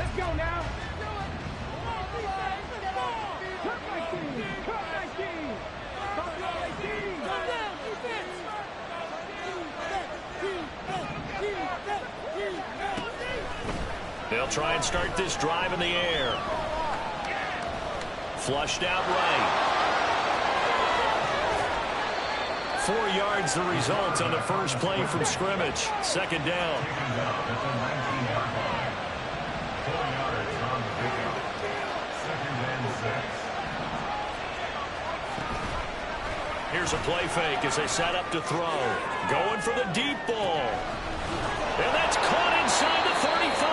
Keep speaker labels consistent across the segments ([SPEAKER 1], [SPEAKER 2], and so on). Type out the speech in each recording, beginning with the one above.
[SPEAKER 1] Let's go now. Cut my team. Cut my team. Cut my team.
[SPEAKER 2] They'll try and start this drive in the air. Flushed out right. 4 yards the result on the first play from scrimmage. Second down. Here's a play fake as they set up to throw. Going for the deep ball. And that's caught inside the 35.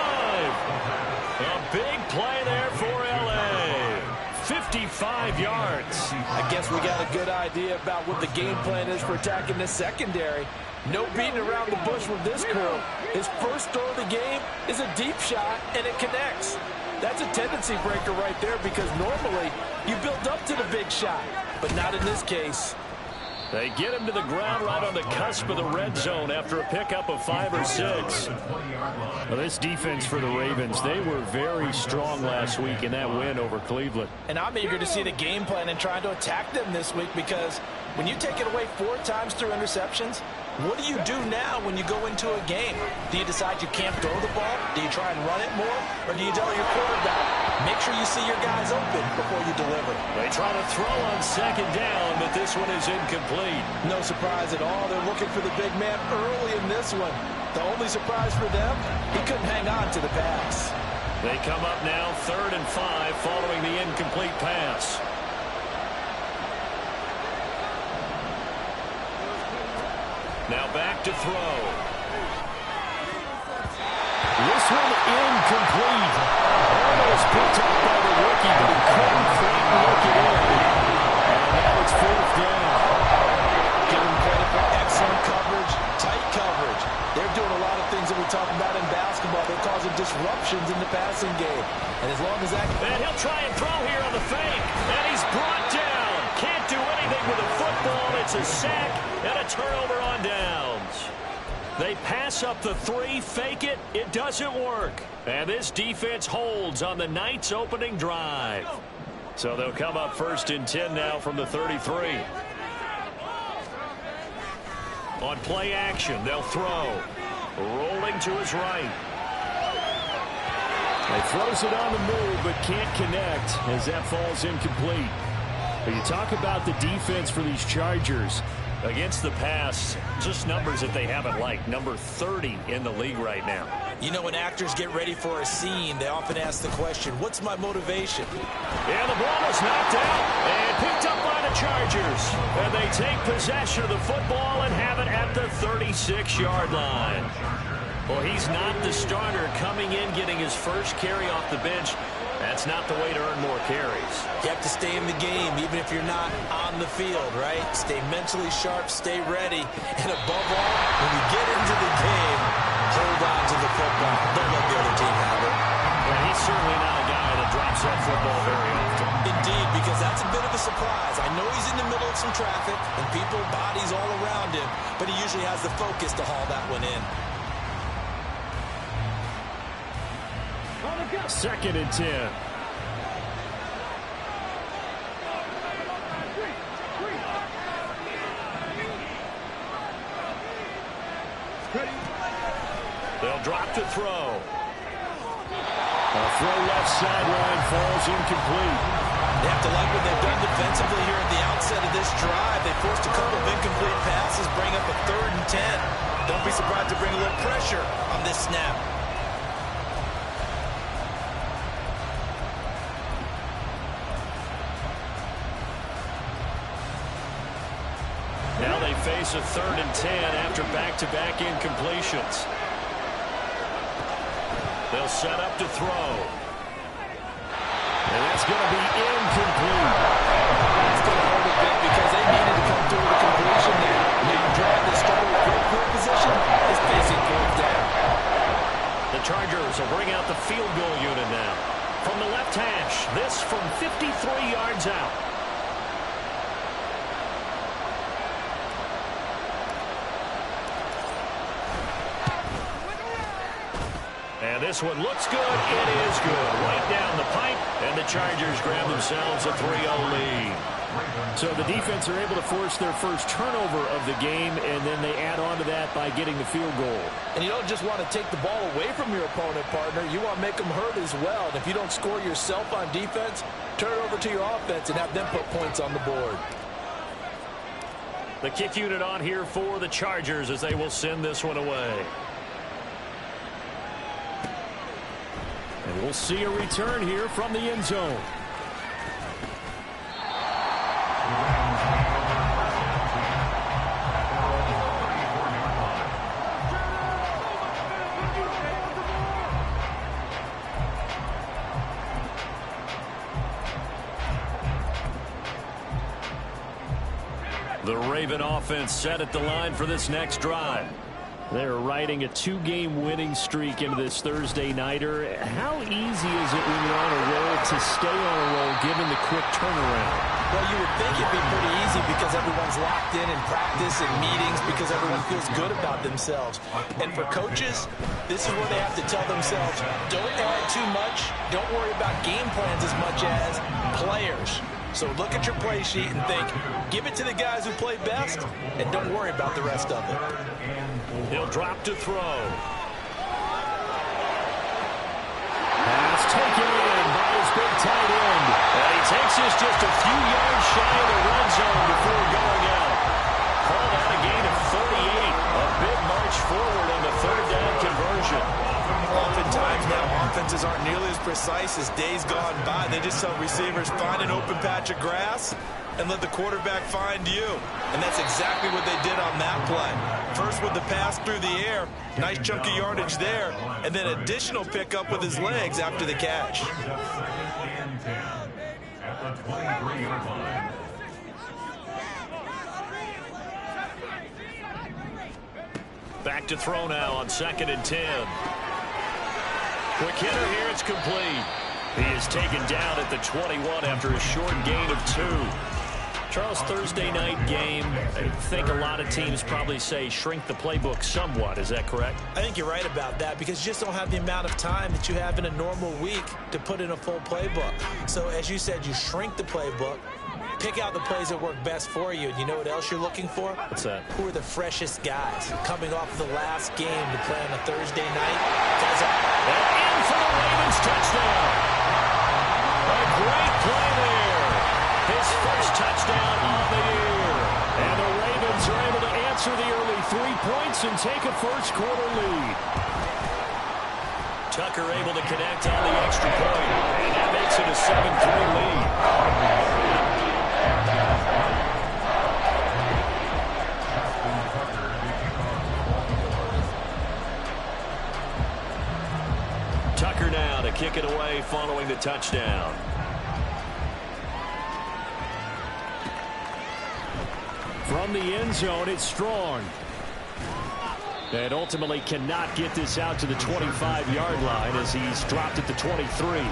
[SPEAKER 2] A big play there for L.A. 55 yards.
[SPEAKER 3] I guess we got a good idea about what the game plan is for attacking this secondary. No beating around the bush with this crew. His first throw of the game is a deep shot, and it connects. That's a tendency breaker right there because normally you build up to the big shot, but not in this case.
[SPEAKER 2] They get him to the ground right on the cusp of the red zone after a pickup of 5 or 6. Well, this defense for the Ravens, they were very strong last week in that win over Cleveland.
[SPEAKER 3] And I'm eager to see the game plan and trying to attack them this week because when you take it away 4 times through interceptions, what do you do now when you go into a game? Do you decide you can't throw the ball? Do you try and run it more? Or do you tell your quarterback, make sure you see your guys open before you deliver?
[SPEAKER 2] They try to throw on second down, but this one is incomplete.
[SPEAKER 3] No surprise at all. They're looking for the big man early in this one. The only surprise for them, he couldn't hang on to the pass.
[SPEAKER 2] They come up now 3rd and 5 following the incomplete pass. Now back to throw. This one incomplete. Almost picked up by the rookie, but he couldn't quite work it in. And now it's 4th down.
[SPEAKER 3] Give him credit for excellent coverage, tight coverage. They're doing a lot of things that we talk about in basketball. They're causing disruptions in the passing game. And as long as that...
[SPEAKER 2] And he'll try and throw here on the fake. And he's brought down. Can't do anything with a football. It's a sack and a turnover on downs. They pass up the 3, fake it. It doesn't work. And this defense holds on the night's opening drive. So they'll come up 1st and 10 now from the 33. On play action, they'll throw. Rolling to his right. He throws it on the move, but can't connect as that falls incomplete. But you talk about the defense for these Chargers against the pass, just numbers that they haven't liked. Number 30 in the league right now.
[SPEAKER 3] You know, when actors get ready for a scene, they often ask the question, what's my motivation?
[SPEAKER 2] And the ball is knocked out and picked up by the Chargers. And they take possession of the football and have it at the 36-yard line. Well, he's not the starter coming in, getting his first carry off the bench. That's not the way to earn more carries.
[SPEAKER 3] You have to stay in the game, even if you're not on the field, right? Stay mentally sharp, stay ready. And above all, when you get into the game, hold on to the football. Don't let the other team have it.
[SPEAKER 2] And he's certainly not a guy that drops that football very often.
[SPEAKER 3] Indeed, because that's a bit of a surprise. I know he's in the middle of some traffic and people, bodies all around him, but he usually has the focus to haul that one in.
[SPEAKER 2] 2nd and 10. They'll drop to throw. A throw left sideline falls incomplete.
[SPEAKER 3] They have to like what they've done defensively here at the outset of this drive. They forced a couple of incomplete passes, bring up a 3rd and 10. Don't be surprised to bring a little pressure on this snap.
[SPEAKER 2] Now they face a 3rd and 10 after back-to-back incompletions. They'll set up to throw. And that's going to be incomplete.
[SPEAKER 3] That's going to hold a bit because they needed to come through with a completion there. Now drive the starter with field position is facing 4th down.
[SPEAKER 2] The Chargers will bring out the field goal unit now. From the left hash, this from 53 yards out. And This one looks good. It is good. Right down the pipe, and the Chargers grab themselves a 3-0 lead.
[SPEAKER 4] So the defense are able to force their first turnover of the game, and then they add on to that by getting the field goal.
[SPEAKER 3] And you don't just want to take the ball away from your opponent, partner. You want to make them hurt as well. And if you don't score yourself on defense, turn it over to your offense and have them put points on the board.
[SPEAKER 2] The kick unit on here for the Chargers as they will send this one away.
[SPEAKER 4] And we'll see a return here from the end zone.
[SPEAKER 2] The Raven offense set at the line for this next drive.
[SPEAKER 4] They're riding a 2-game winning streak into this Thursday nighter. How easy is it when you're on a roll to stay on a roll given the quick turnaround?
[SPEAKER 3] Well, you would think it'd be pretty easy because everyone's locked in practice and meetings because everyone feels good about themselves. And for coaches, this is where they have to tell themselves, don't add too much, don't worry about game plans as much as players. So look at your play sheet and think, give it to the guys who play best, and don't worry about the rest of it.
[SPEAKER 2] He'll drop to throw.
[SPEAKER 4] Pass taken in by his big tight end.
[SPEAKER 2] And he takes this just a few yards shy of the red zone before going out. Called out a gain of 38. A big march forward on the third down conversion.
[SPEAKER 5] Oftentimes now offenses aren't nearly as precise as days gone by. They just tell receivers, find an open patch of grass and let the quarterback find you. And that's exactly what they did on that play. First with the pass through the air, nice chunky yardage there, and then additional pickup with his legs after the catch.
[SPEAKER 2] Back to throw now on 2nd and 10. Quick hitter here, it's complete. He is taken down at the 21 after a short gain of 2. Charles, Thursday night game, I think a lot of teams probably say shrink the playbook somewhat. Is that correct?
[SPEAKER 3] I think you're right about that because you just don't have the amount of time that you have in a normal week to put in a full playbook. So as you said, you shrink the playbook, pick out the plays that work best for you. And you know what else you're looking for?
[SPEAKER 4] What's that?
[SPEAKER 3] Who are the freshest guys coming off the last game to play on a Thursday night? Guys are
[SPEAKER 2] in for the Ravens touchdown. A great play there. His first touchdown on the year. And the Ravens are able to answer the early 3 points and take a first-quarter lead. Tucker able to connect on the extra point. And that makes it a 7-3 lead. Tucker now to kick it away following the touchdown.
[SPEAKER 4] From the end zone, it's Strong. And ultimately cannot get this out to the 25-yard line as he's dropped at the 23.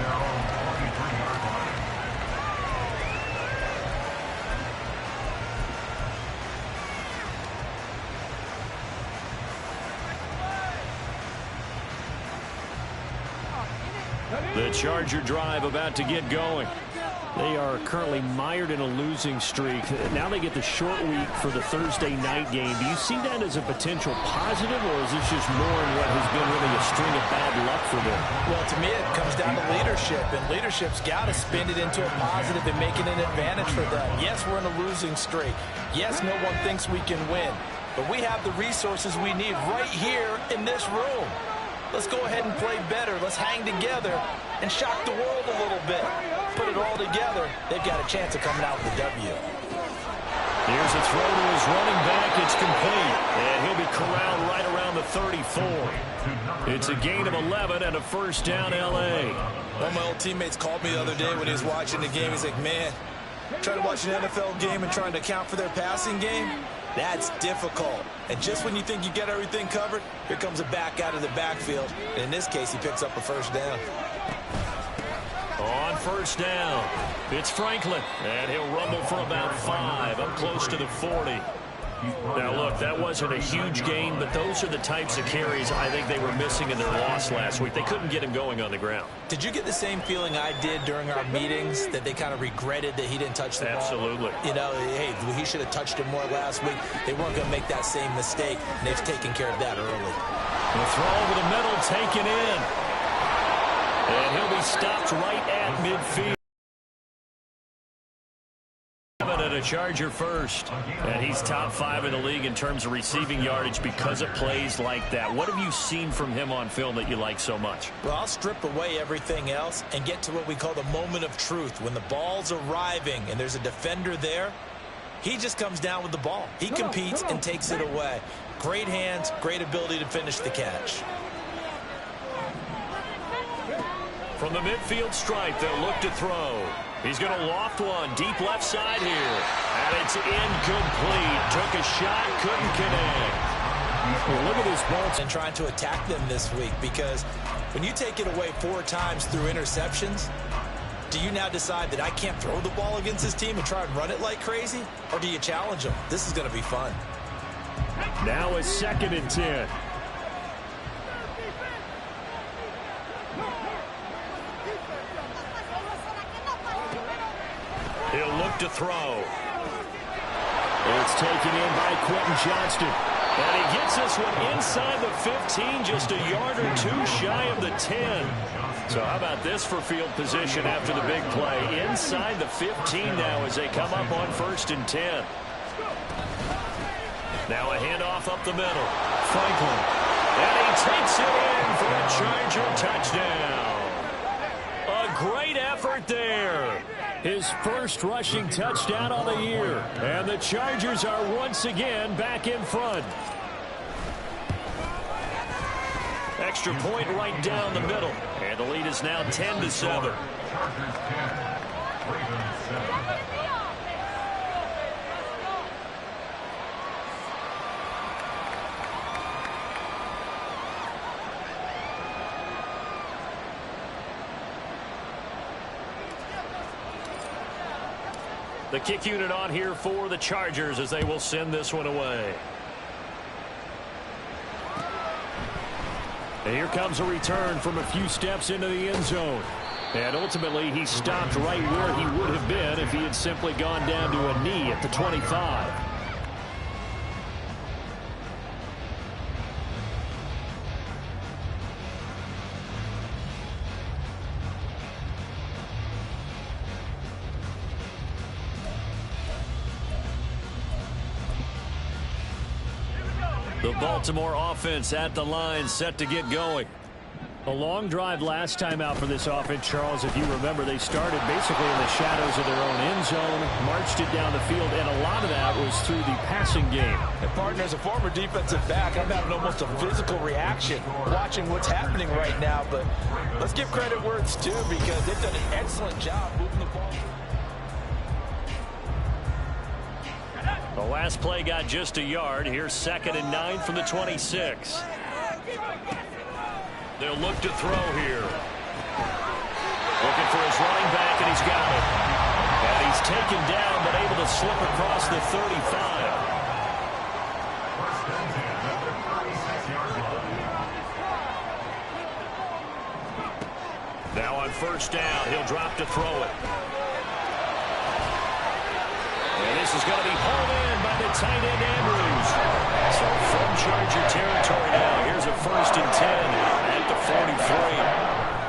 [SPEAKER 4] The Charger drive about to get going. They are currently mired in a losing streak. Now they get the short week for the Thursday night game. Do you see that as a potential positive, or is this just more in what has been really a string of bad luck for them?
[SPEAKER 3] Well, to me, it comes down to leadership, and leadership's got to spin it into a positive and make it an advantage for them. Yes, we're in a losing streak. Yes, no one thinks we can win, but we have the resources we need right here in this room. Let's go ahead and play better. Let's hang together and shock the world a little bit. Put it all together. They've got a chance of coming out with a W.
[SPEAKER 2] Here's a throw to his running back. It's complete. And he'll be corralled right around the 34. It's a gain of 11 and a first down, L.A.
[SPEAKER 5] One of my old teammates called me the other day when he was watching the game. He's like, man, trying to watch an NFL game and trying to account for their passing game, that's difficult. And just when you think you get everything covered, here comes a back out of the backfield. And in this case, he picks up a first down.
[SPEAKER 2] On first down, it's Franklin, and he'll rumble for about 5, up close to the 40. Now, look, that wasn't a huge gain, but those are the types of carries I think they were missing in their loss last week. They couldn't get him going on the ground.
[SPEAKER 3] Did you get the same feeling I did during our meetings, that they kind of regretted that he didn't touch the ball?
[SPEAKER 2] Absolutely.
[SPEAKER 3] You know, hey, he should have touched it more last week. They weren't going to make that same mistake, and they've taken care of that early.
[SPEAKER 2] The throw over the middle, taken in. And he'll be stopped right at midfield. And a Charger first. And he's top 5 in the league in terms of receiving yardage because of plays like that. What have you seen from him on film that you like so much?
[SPEAKER 3] Well, I'll strip away everything else and get to what we call the moment of truth. When the ball's arriving and there's a defender there, he just comes down with the ball. He competes and takes it away. Great hands, great ability to finish the catch.
[SPEAKER 2] From the midfield stripe, they'll look to throw. He's going to loft one deep left side here. And it's incomplete. Took a shot, couldn't connect.
[SPEAKER 3] Well, look at this ball. And trying to attack them this week, because when you take it away 4 times through interceptions, do you now decide that I can't throw the ball against this team and try and run it like crazy? Or do you challenge them? This is going to be fun.
[SPEAKER 4] Now a 2nd and 10.
[SPEAKER 2] He'll look to throw.
[SPEAKER 4] It's taken in by Quentin Johnston.
[SPEAKER 2] And he gets this one inside the 15, just a yard or 2 shy of the 10. So how about this for field position after the big play? Inside the 15 now as they come up on 1st and 10. Now a handoff up the middle. Franklin. And he takes it in for a Charger touchdown. A great effort there.
[SPEAKER 4] His first rushing touchdown on the year. And the Chargers are once again back in front.
[SPEAKER 2] Extra point right down the middle. And the lead is now 10-7. The kick unit on here for the Chargers as they will send this one away.
[SPEAKER 4] And here comes a return from a few steps into the end zone. And ultimately, he stopped right where he would have been if he had simply gone down to a knee at the 25.
[SPEAKER 2] The Baltimore offense at the line, set to get going.
[SPEAKER 4] A long drive last time out for this offense, Charles. If you remember, they started basically in the shadows of their own end zone, marched it down the field, and a lot of that was through the passing game.
[SPEAKER 3] And partner, as a former defensive back, I'm having almost a physical reaction watching what's happening right now. But let's give credit where it's due, because they've done an excellent job moving the ball.
[SPEAKER 2] The last play got just a yard. Here's 2nd and 9 from the 26. They'll look to throw here. Looking for his running back, and he's got it. And he's taken down, but able to slip across the 35. Now on 1st down, he'll drop to throw it. And this is going to be hauled in by the tight end, Andrews. So from Charger territory now, here's a 1st and 10 at the 43.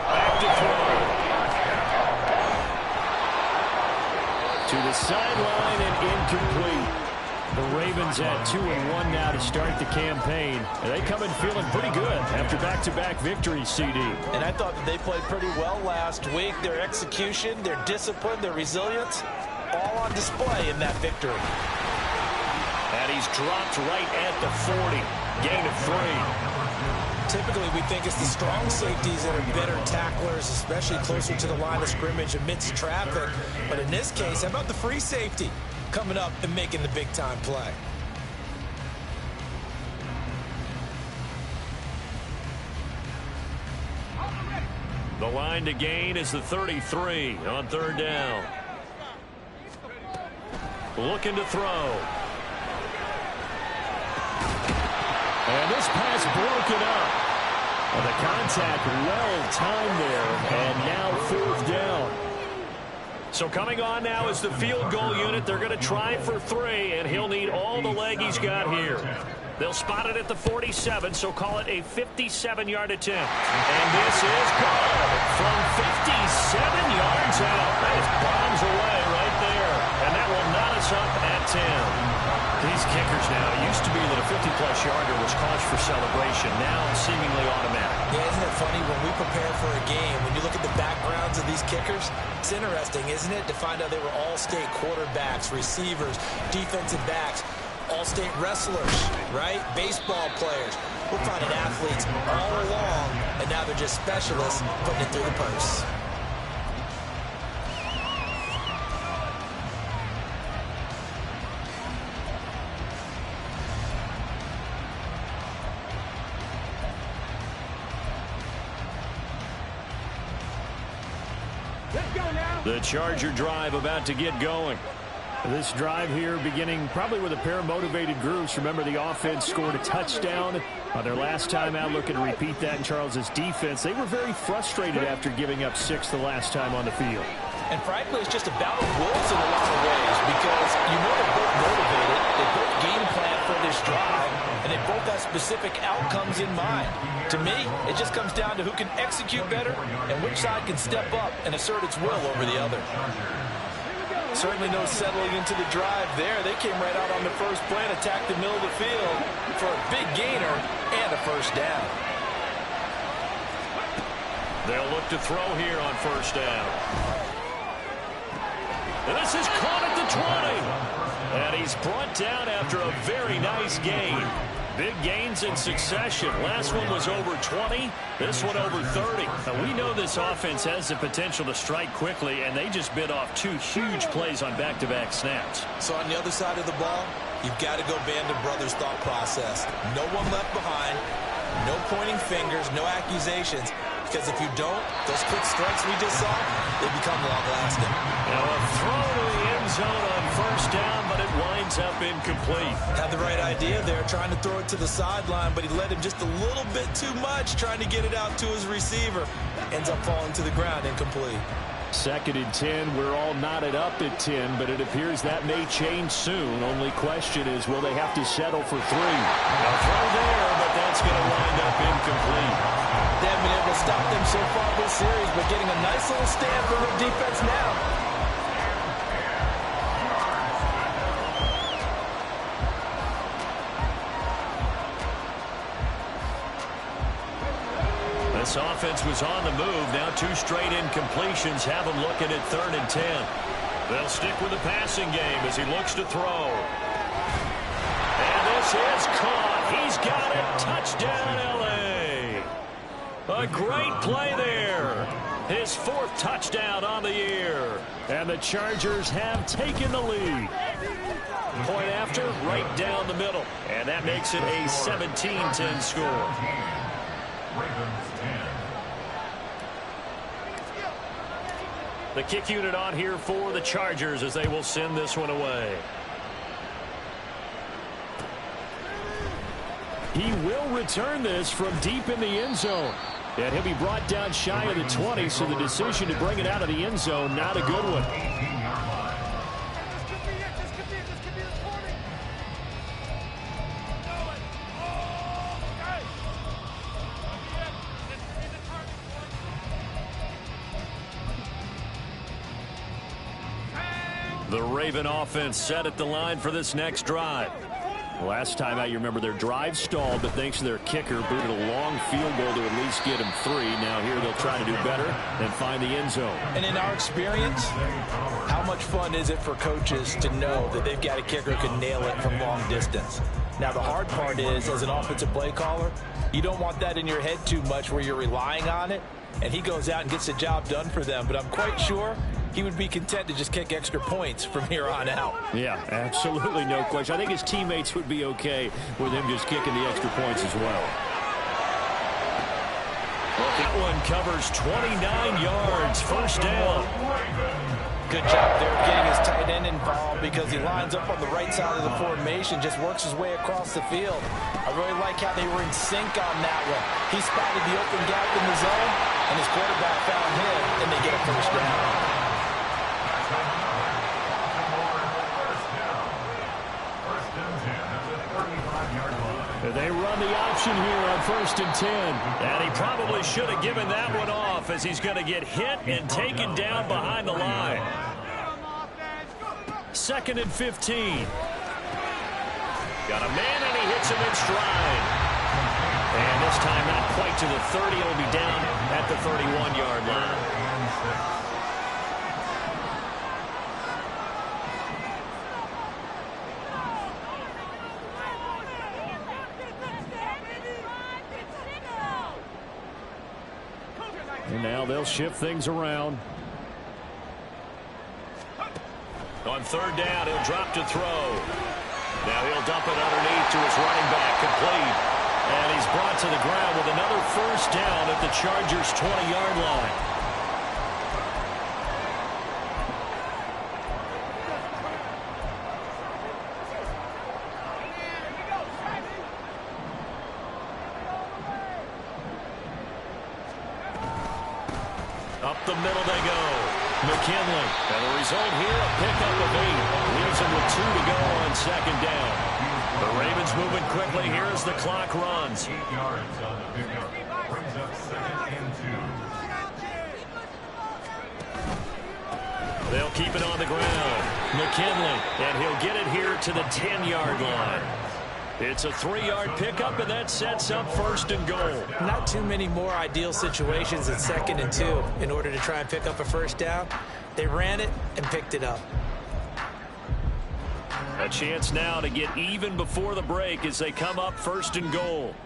[SPEAKER 2] Back to throw.
[SPEAKER 4] To the sideline and incomplete. The Ravens at 2-1 now to start the campaign. And they come in feeling pretty good after back-to-back victories, CD.
[SPEAKER 3] And I thought that they played pretty well last week. Their execution, their discipline, their resilience, all on display in that victory.
[SPEAKER 2] And he's dropped right at the 40. Gain of 3.
[SPEAKER 3] Typically, we think it's the strong safeties that are better tacklers, especially closer to the line of scrimmage amidst traffic. But in this case, how about the free safety coming up and making the big-time play?
[SPEAKER 2] The line to gain is the 33 on 3rd down. Looking to throw.
[SPEAKER 4] And this pass broken up. And the contact well timed there. And now 4th down.
[SPEAKER 2] So coming on now is the field goal unit. They're going to try for 3, and he'll need all the leg he's got here. They'll spot it at the 47, so call it a 57-yard attempt. And this is good from 57 yards out. That is bombs away right there. And that will knot us up at 10.
[SPEAKER 4] These kickers now, it used to be that a 50-plus yarder was cause for celebration. Now seemingly automatic.
[SPEAKER 3] Yeah, isn't it funny when we prepare for a game, when you look at the backgrounds of these kickers, it's interesting, isn't it, to find out they were all-state quarterbacks, receivers, defensive backs, all-state wrestlers, right? Baseball players. We're finding athletes all along, and now they're just specialists putting it through the purse.
[SPEAKER 1] Let's go now.
[SPEAKER 2] The Charger drive about to get going.
[SPEAKER 4] This drive here beginning probably with a pair of motivated groups. Remember, the offense scored a touchdown on their last time out, looking to repeat that in Charles's defense. They were very frustrated after giving up 6 the last time on the field.
[SPEAKER 3] And frankly, it's just a battle of wills in a lot of ways because you know they're both motivated, they both game plan for this drive, and they both have specific outcomes in mind. To me, it just comes down to who can execute better and which side can step up and assert its will over the other.
[SPEAKER 5] Certainly no settling into the drive there. They came right out on the first play and attacked the middle of the field for a big gainer and a first down.
[SPEAKER 2] They'll look to throw here on first down. And this is caught at the 20. And he's brought down after a very nice gain. Big gains in succession. Last one was over 20. This one over 30.
[SPEAKER 4] Now, we know this offense has the potential to strike quickly, and they just bit off 2 huge plays on back-to-back snaps.
[SPEAKER 5] So on the other side of the ball, you've got to go band of brothers thought process. No one left behind. No pointing fingers. No accusations. Because if you don't, those quick strikes we just saw, they become long-lasting.
[SPEAKER 2] Now a throw to the end zone on first down, but it winds up incomplete.
[SPEAKER 5] Had the right idea there, trying to throw it to the sideline, but he led him just a little bit too much, trying to get it out to his receiver. Ends up falling to the ground, incomplete.
[SPEAKER 4] 2nd and 10. We're all knotted up at 10, but it appears that may change soon. Only question is, will they have to settle for 3?
[SPEAKER 2] A throw there, but that's going to wind up incomplete.
[SPEAKER 3] They haven't been able to stop them so far this series, but getting a nice little stand from their defense now.
[SPEAKER 2] This offense was on the move. Now 2 straight incompletions have them looking at 3rd and 10. They'll stick with the passing game as he looks to throw. And this is caught. He's got it. Touchdown, L.A. A great play there. His 4th touchdown on the year.
[SPEAKER 4] And the Chargers have taken the lead.
[SPEAKER 2] Point after, right down the middle. And that makes it a 17-10 score. The kick unit on here for the Chargers as they will send this one away.
[SPEAKER 4] He will return this from deep in the end zone. And he'll be brought down shy of the 20, so the decision to bring it out of the end zone, not a good one.
[SPEAKER 2] The Raven offense set at the line for this next drive.
[SPEAKER 4] Last time out, you remember their drive stalled, but thanks to their kicker, booted a long field goal to at least get him 3. Now here they'll try to do better and find the end zone.
[SPEAKER 3] And in our experience, how much fun is it for coaches to know that they've got a kicker who can nail it from long distance? Now the hard part is, as an offensive play caller, you don't want that in your head too much where you're relying on it, and he goes out and gets the job done for them. But I'm quite sure he would be content to just kick extra points from here on out.
[SPEAKER 4] Yeah, absolutely no question. I think his teammates would be okay with him just kicking the extra points as well.
[SPEAKER 2] Well, that one covers 29 yards. First down.
[SPEAKER 3] Good job there getting his tight end involved because he lines up on the right side of the formation, just works his way across the field. I really like how they were in sync on that one. He spotted the open gap in the zone, and his quarterback found him, and they get a first down.
[SPEAKER 4] They run the option here on 1st and 10.
[SPEAKER 2] And he probably should have given that one off, as he's going to get hit and taken down behind the line. 2nd and 15. Got a man, and he hits him in stride. And this time not quite to the 30. It'll be down at the 31-yard line.
[SPEAKER 4] And now they'll shift things around.
[SPEAKER 2] On 3rd down, he'll drop to throw. Now he'll dump it underneath to his running back, complete. And he's brought to the ground with another first down at the Chargers' 20-yard line. Up the middle they go. McKinley. And the result here, a pickup of 8. Leaves him with 2 to go on 2nd down. The Ravens moving quickly here as the clock runs.
[SPEAKER 1] 8 yards on the pickup. Brings up 2nd and 2.
[SPEAKER 2] They'll keep it on the ground. McKinley. And he'll get it here to the 10-yard line. It's a 3-yard pickup, and that sets up 1st and goal.
[SPEAKER 3] Not too many more ideal situations at 2nd and 2 in order to try and pick up a first down. They ran it and picked it up.
[SPEAKER 2] A chance now to get even before the break as they come up 1st and goal.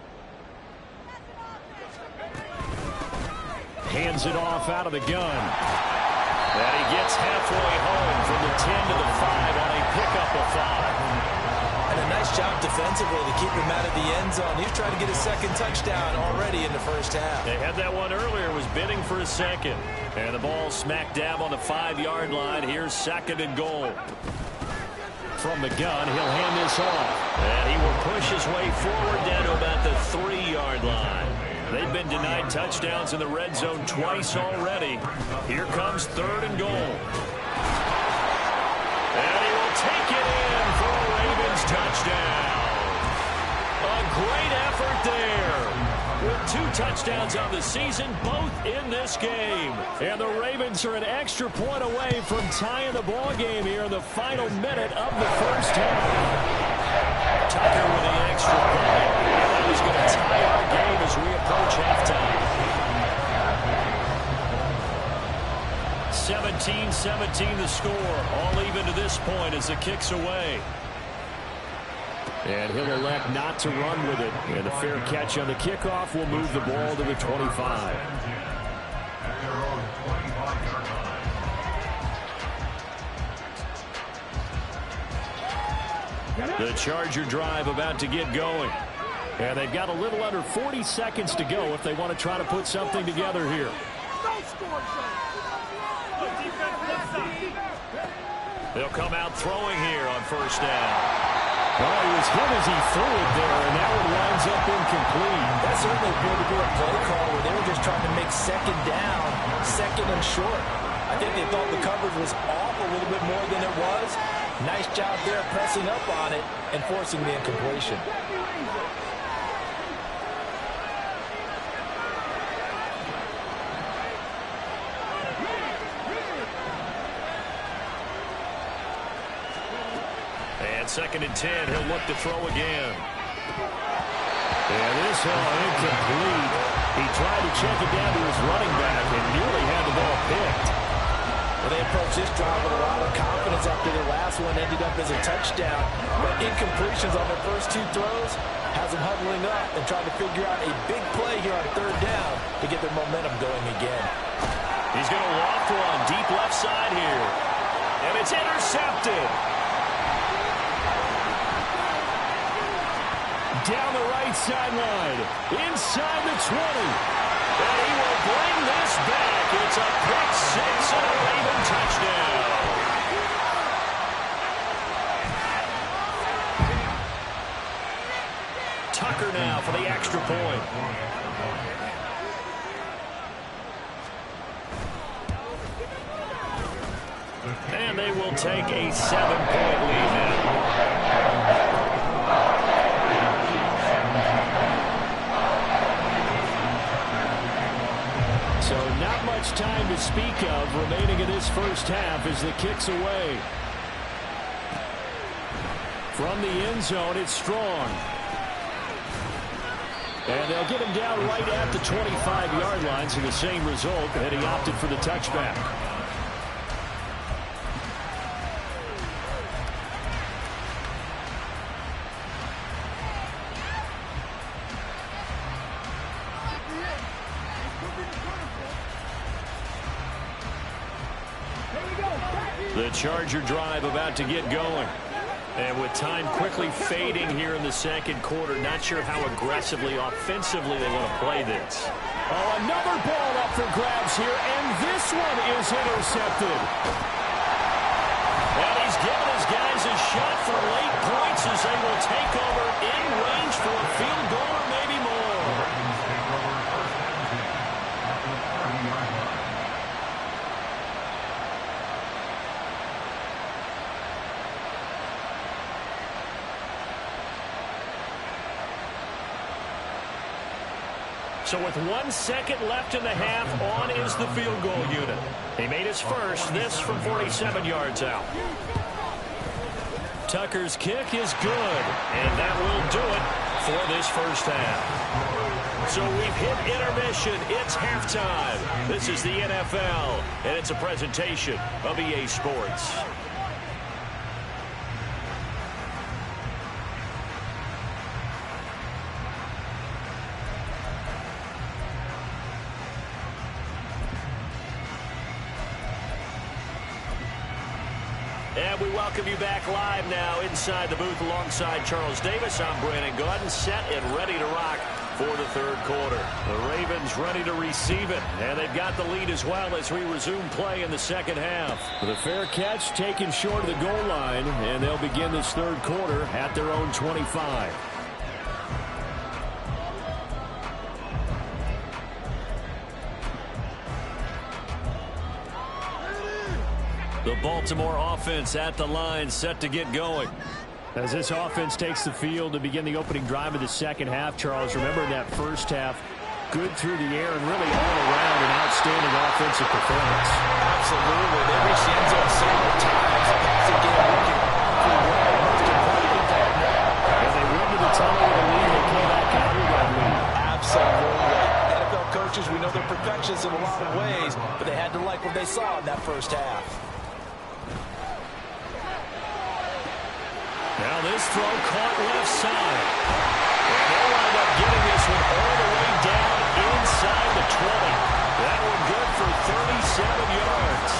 [SPEAKER 4] Hands it off out of the gun.
[SPEAKER 2] And he gets halfway home from the 10 to the 5 on a pickup of 5.
[SPEAKER 3] And a nice job defensively to keep him out of the end zone. He's trying to get his 2nd touchdown already in the 1st half.
[SPEAKER 2] They had that one earlier, was bidding for a 2nd. And the ball smack dab on the 5-yard line. Here's 2nd and goal.
[SPEAKER 4] From the gun, he'll hand this off.
[SPEAKER 2] And he will push his way forward down to about the 3-yard line. They've been denied touchdowns in the red zone twice already. Here comes 3rd and goal. And he will take it in for a Ravens touchdown. A great effort there. With 2 touchdowns on the season, both in this game.
[SPEAKER 4] And the Ravens are an extra point away from tying the ball game here in the final minute of the 1st half.
[SPEAKER 2] Tucker with the extra point. And that is going to tie our game as we approach halftime. 17-17 the score. All even to this point as the kick's away.
[SPEAKER 4] And he'll elect not to run with it. And a fair catch on the kickoff will move the ball to the 25.
[SPEAKER 2] The Charger drive about to get going.
[SPEAKER 4] And they've got a little under 40 seconds to go if they want to try to put something together here.
[SPEAKER 2] They'll come out throwing here on 1st down.
[SPEAKER 4] Well, he was hit as he threw it there, and that one winds up incomplete.
[SPEAKER 3] That certainly appeared to be a play call where they were just trying to make 2nd down, 2nd and short. I think they thought the coverage was off a little bit more than it was. Nice job there pressing up on it and forcing the incompletion.
[SPEAKER 2] And 2nd and 10, he'll look to throw again.
[SPEAKER 4] And this incomplete. He tried to check it down to his running back and nearly had the ball picked.
[SPEAKER 3] Well, they approached this drive with a lot of confidence after their last one ended up as a touchdown. But incompletions on their first 2 throws has them huddling up and trying to figure out a big play here on 3rd down to get their momentum going again.
[SPEAKER 2] He's going to loft one deep left side here. And it's intercepted.
[SPEAKER 4] Down the right sideline, inside the 20.
[SPEAKER 2] And he will bring this back. It's a pick 6 and a Raven touchdown. for the extra point. And they will take a 7-point lead now.
[SPEAKER 4] So not much time to speak of remaining in this first half as the kick's away. From the end zone, it's Strong. And they'll get him down right at the 25-yard line, so the same result, and he opted for the touchback. The Charger drive about to get going. And with time quickly fading here in the second quarter, not sure how aggressively, offensively they want to play this.
[SPEAKER 1] Oh, another ball up for grabs here, and this one is intercepted.
[SPEAKER 2] And he's given his guys a shot for late points as they will take over in range for a field goal or maybe more. So with 1 second left in the half, on is the field goal unit. He made his first, this from 47 yards out. Tucker's kick is good, and that will do it for this first half. So we've hit intermission. It's halftime. This is the NFL, and it's a presentation of EA Sports. And we welcome you back live now inside the booth alongside Charles Davis. I'm Brandon Gaudin, set and ready to rock for the third quarter. The Ravens ready to receive it, and they've got the lead as well as we resume play in the second half.
[SPEAKER 4] The fair catch taken short of the goal line, and they'll begin this third quarter at their own 25.
[SPEAKER 2] The Baltimore offense at the line, set to get going.
[SPEAKER 4] As this offense takes the field to begin the opening drive of the second half, Charles, remember in that first half, good through the air and really all around an outstanding offensive performance.
[SPEAKER 3] Absolutely. They reached the end zone several times. It's a game working pretty well. Most important thing
[SPEAKER 4] and they went to the tunnel with a lead. They came back out with that lead.
[SPEAKER 3] Absolutely. NFL coaches, we know they're perfectionists in a lot of ways, but they had to like what they saw in that first half.
[SPEAKER 2] Now this throw caught left side. And they'll wind up getting this one all the way down inside the 20. That one good for 37 yards.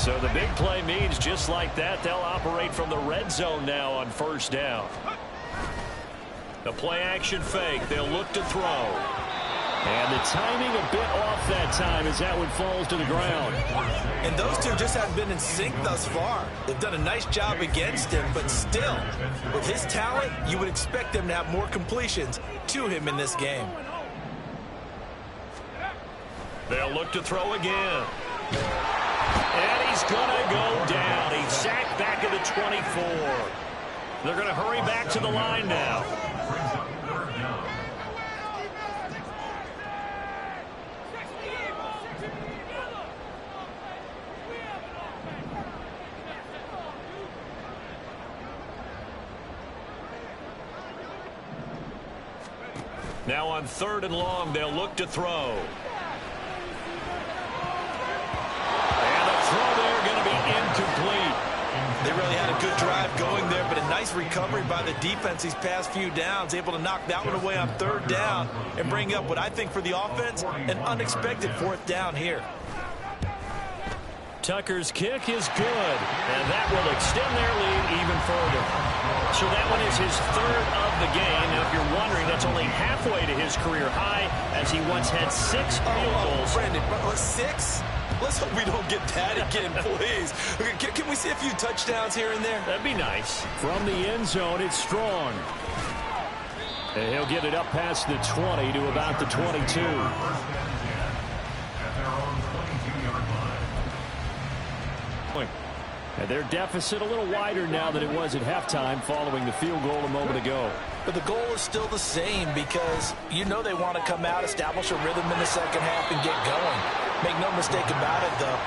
[SPEAKER 2] So the big play means just like that, they'll operate from the red zone now on first down. The play-action fake. They'll look to throw.
[SPEAKER 4] And the timing a bit off that time as that one falls to the ground.
[SPEAKER 5] And those two just haven't been in sync thus far. They've done a nice job against him, but still, with his talent, you would expect them to have more completions to him in this game.
[SPEAKER 2] They'll look to throw again. And he's going to go down. He's sacked back at the 24. They're going to hurry back to the line now. Now on 3rd and long, they'll look to throw. And the throw there going to be incomplete.
[SPEAKER 5] They really had a good drive going there, but a nice recovery by the defense these past few downs, able to knock that one away on 3rd down and bring up what I think for the offense, an unexpected 4th down here.
[SPEAKER 2] Tucker's kick is good, and that will extend their lead even further. So that one is is his third of the game. Now, if you're wondering, that's only halfway to his career high, as he once had 6 field goals.
[SPEAKER 5] Brandon, 6? Let's hope we don't get that again, please. Can we see a few touchdowns here and there?
[SPEAKER 2] That'd be nice.
[SPEAKER 4] From the end zone, it's Strong. And he'll get it up past the 20 to about the 22. And their deficit a little wider now than it was at halftime following the field goal a moment ago.
[SPEAKER 3] But the goal is still the same because you know they want to come out, establish a rhythm in the second half, and get going. Make no mistake about it, though.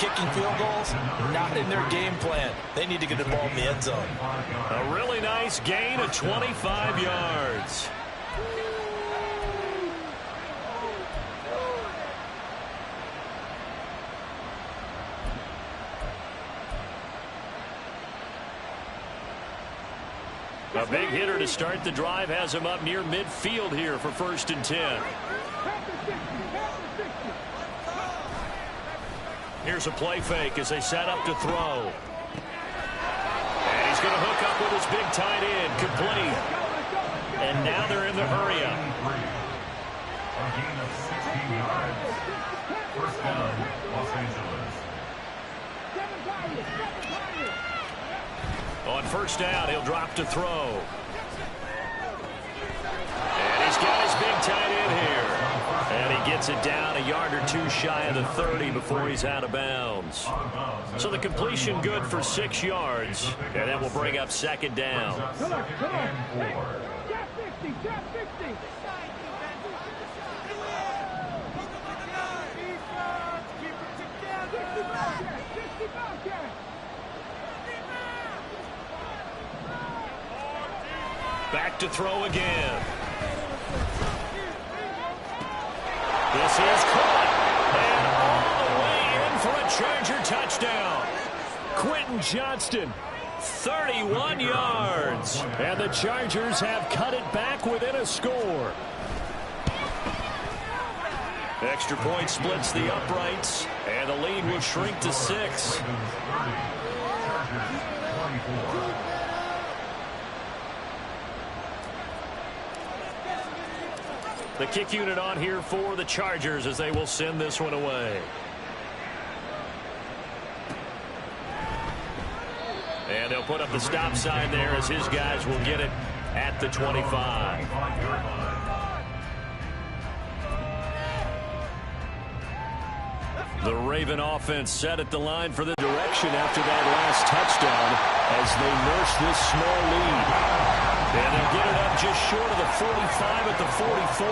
[SPEAKER 3] Kicking field goals, not in their game plan. They need to get the ball in the end zone.
[SPEAKER 2] A really nice gain of 25 yards. A big hitter to start the drive has him up near midfield here for 1st and 10. Here's a play fake as they set up to throw. And he's going to hook up with his big tight end, complete. And now they're in the hurry up.
[SPEAKER 1] A gain of 16 yards. First down, Los Angeles.
[SPEAKER 2] On first down, he'll drop to throw. And he's got his big tight end here. And he gets it down a yard or 2 shy of the 30 before he's out of bounds. So the completion good for 6 yards. And that will bring up 2nd down.
[SPEAKER 1] Come on. Tap 60.
[SPEAKER 2] Back to throw again. This is caught. And all the way in for a Charger touchdown.
[SPEAKER 4] Quentin Johnston.
[SPEAKER 2] 31 yards.
[SPEAKER 4] And the Chargers have cut it back within a score.
[SPEAKER 2] Extra point splits the uprights. And the lead will shrink to 6. The kick unit on here for the Chargers as they will send this one away. And they'll put up the stop sign there as his guys will get it at the 25. The Raven offense set at the line for the direction after that last touchdown as they nurse this small lead. And they'll get it up just short of the 45 at the 44.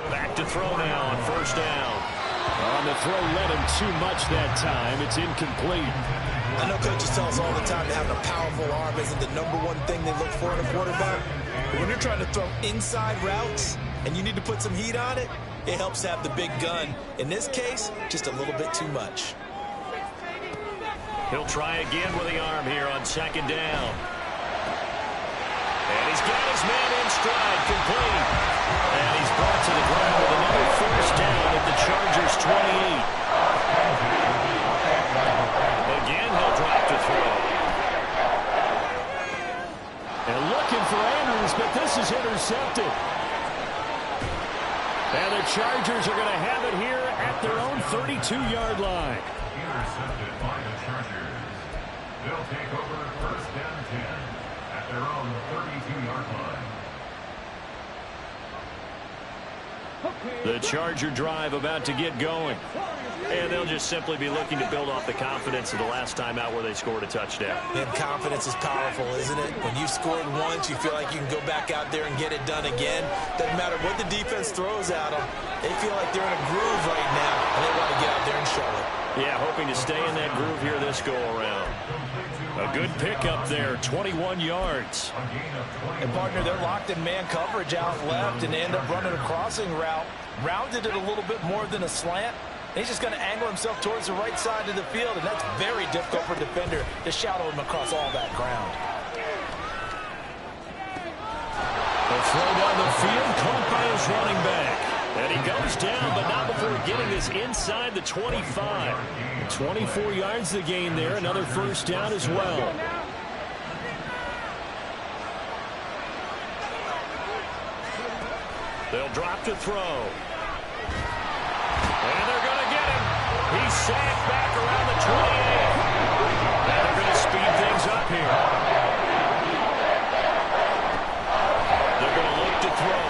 [SPEAKER 2] Back to throw now on first down.
[SPEAKER 4] On the throw led him too much that time. It's incomplete.
[SPEAKER 5] I know coaches tell us all the time that having a powerful arm isn't the #1 thing they look for in a quarterback. But when you're trying to throw inside routes and you need to put some heat on it, it helps to have the big gun. In this case, just a little bit too much.
[SPEAKER 2] He'll try again with the arm here on 2nd down. And he's got his man in stride, complete. And he's brought to the ground with another 1st down at the Chargers' 28. Again, he'll drop to throw.
[SPEAKER 4] And looking for Andrews, but this is intercepted. And the Chargers are going to have it here at their own 32-yard line.
[SPEAKER 1] Intercepted by the Chargers. They'll take over 1st and 10 at their own 32-yard line.
[SPEAKER 2] The Charger drive about to get going. And they'll just simply be looking to build off the confidence of the last time out where they scored a touchdown.
[SPEAKER 5] And confidence is powerful, isn't it? When you've scored once, you feel like you can go back out there and get it done again. Doesn't matter what the defense throws at them. They feel like they're in a groove right now, and they want to get out there and show it.
[SPEAKER 2] Yeah, hoping to stay in that groove here this go-around. A good pickup there, 21 yards.
[SPEAKER 3] And, partner, they're locked in man coverage out left, and they end up running a crossing route. Rounded it a little bit more than a slant. He's just going to angle himself towards the right side of the field, and that's very difficult for a defender to shadow him across all that ground.
[SPEAKER 2] The throw down the field, caught by his running back. And he goes down, but not before getting this inside the 25.
[SPEAKER 4] 24 yards to gain there. Another first down as well.
[SPEAKER 2] They'll drop to throw. And they're going to get him. He's sacked back around the 28. And they're going to speed things up here. They're going to look to throw.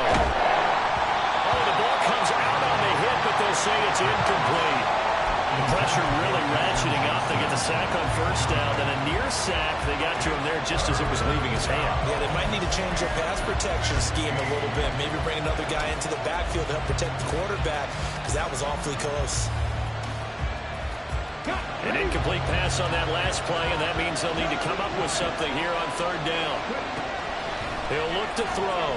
[SPEAKER 2] Oh, the ball comes out on the hit, but they'll say it's incomplete. The pressure really ratcheting up. They get the sack on first down. Then a near sack. They got to him there just as it was leaving his hand.
[SPEAKER 5] Yeah, they might need to change their pass protection scheme a little bit. Maybe bring another guy into the backfield to help protect the quarterback, because that was awfully close.
[SPEAKER 2] An incomplete pass on that last play, and that means they'll need to come up with something here on third down. He'll look to throw.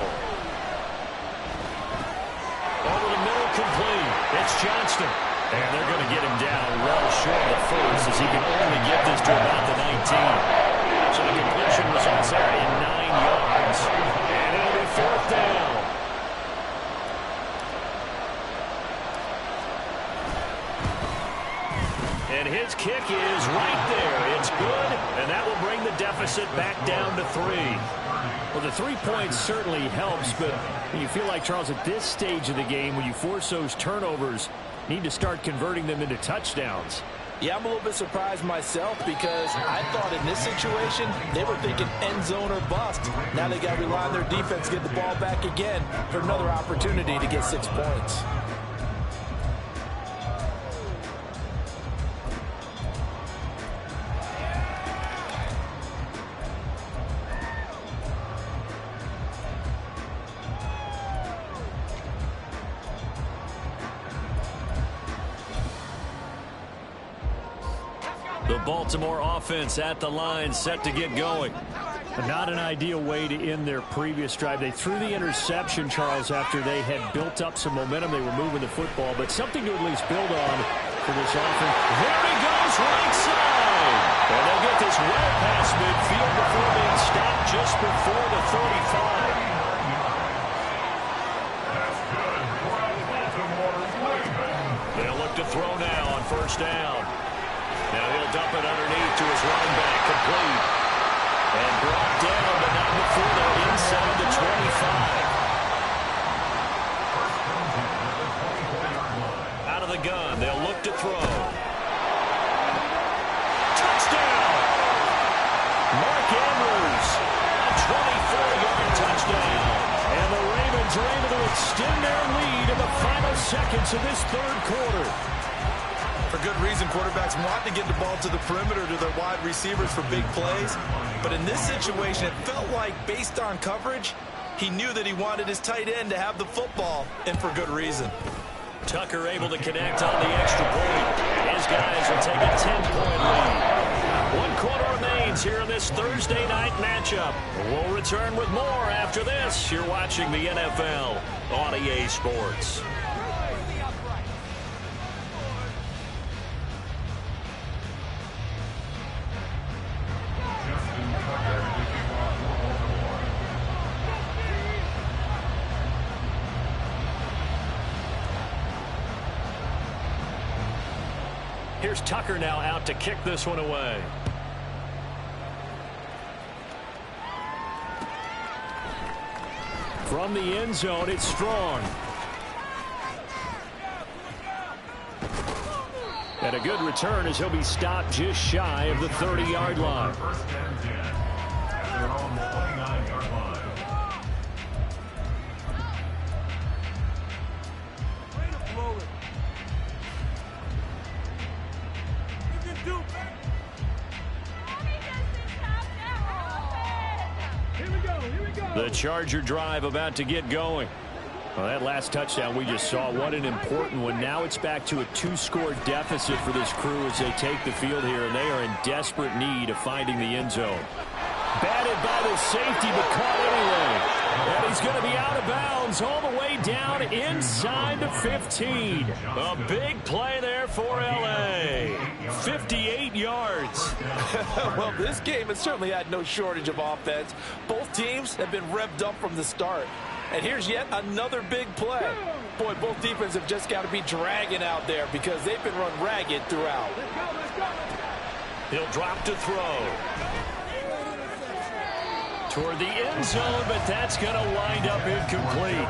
[SPEAKER 2] Over the middle, complete. It's Johnston. And they're going to get him down well short of the first, as he can only get this to about the 19. So the completion results there in 9 yards. And it'll be fourth down. And his kick is right there. It's good, and that will bring the deficit back down to 3.
[SPEAKER 4] Well, the 3 points certainly helps, but you feel like, Charles, at this stage of the game, when you force those turnovers, need to start converting them into touchdowns.
[SPEAKER 3] Yeah, I'm a little bit surprised myself, because I thought in this situation they were thinking end zone or bust. Now they got to rely on their defense to get the ball back again for another opportunity to get 6 points.
[SPEAKER 2] The Baltimore offense at the line, set to get going.
[SPEAKER 4] Not an ideal way to end their previous drive. They threw the interception, Charles, after they had built up some momentum. They were moving the football, but something to at least build on for this offense.
[SPEAKER 2] There he goes, right side. And they'll get this well past midfield before being stopped just before the 35. They'll look to throw now on first down. Now he'll dump it underneath to his running back, complete. And brought down, but not before they're inside the 25. Out of the gun, they'll look to throw. Touchdown! Mark Andrews, a 24-yard touchdown. And the Ravens are able to extend their lead in the final seconds of this third quarter.
[SPEAKER 5] For good reason, quarterbacks want to get the ball to the perimeter to their wide receivers for big plays. But in this situation, it felt like, based on coverage, he knew that he wanted his tight end to have the football, and for good reason.
[SPEAKER 2] Tucker able to connect on the extra point. His guys will take a 10-point lead. 1 quarter remains here in this Thursday night matchup. We'll return with more after this. You're watching the NFL on EA Sports. Here's Tucker now out to kick this one away.
[SPEAKER 4] From the end zone, it's Strong. And a good return as he'll be stopped just shy of the 30-yard line.
[SPEAKER 1] First and 10 at their own 29-yard line.
[SPEAKER 2] The Charger drive about to get going.
[SPEAKER 4] Well, that last touchdown we just saw, what an important one. Now it's back to a 2-score deficit for this crew as they take the field here, and they are in desperate need of finding the end zone. Batted by the safety, but caught anyway. And he's going to be out of bounds all the way down inside the 15.
[SPEAKER 2] A big play there for L.A. 58 yards.
[SPEAKER 3] Well, this game has certainly had no shortage of offense. Both teams have been revved up from the start. And here's yet another big play. Boy, both defenses have just got to be dragging out there because they've been run ragged throughout.
[SPEAKER 2] He'll drop to throw. Toward the end zone, but that's going to wind up incomplete.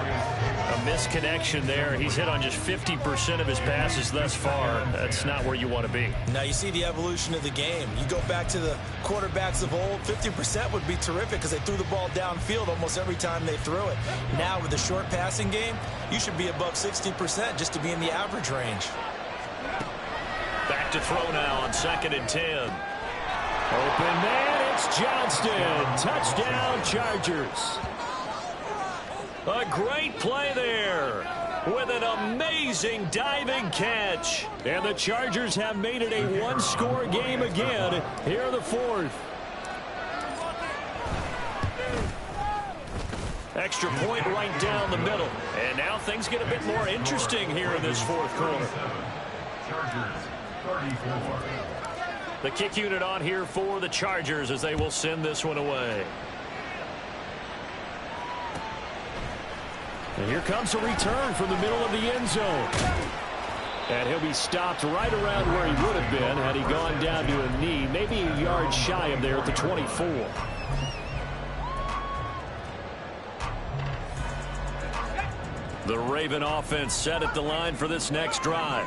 [SPEAKER 2] A misconnection there. He's hit on just 50% of his passes thus far. That's not where you want to be.
[SPEAKER 5] Now you see the evolution of the game. You go back to the quarterbacks of old, 50% would be terrific because they threw the ball downfield almost every time they threw it. Now with the short passing game, you should be above 60% just to be in the average range.
[SPEAKER 2] Back to throw now on 2nd and 10. Open man, it's Johnston. Touchdown, Chargers. A great play there with an amazing diving catch. And the Chargers have made it a one-score game again here in the 4th. Extra point right down the middle. And now things get a bit more interesting here in this 4th quarter.
[SPEAKER 1] Chargers 34.
[SPEAKER 2] The kick unit on here for the Chargers as they will send this one away. And here comes a return from the middle of the end zone. And he'll be stopped right around where he would have been had he gone down to a knee, maybe a yard shy of there at the 24. The Raven offense set at the line for this next drive.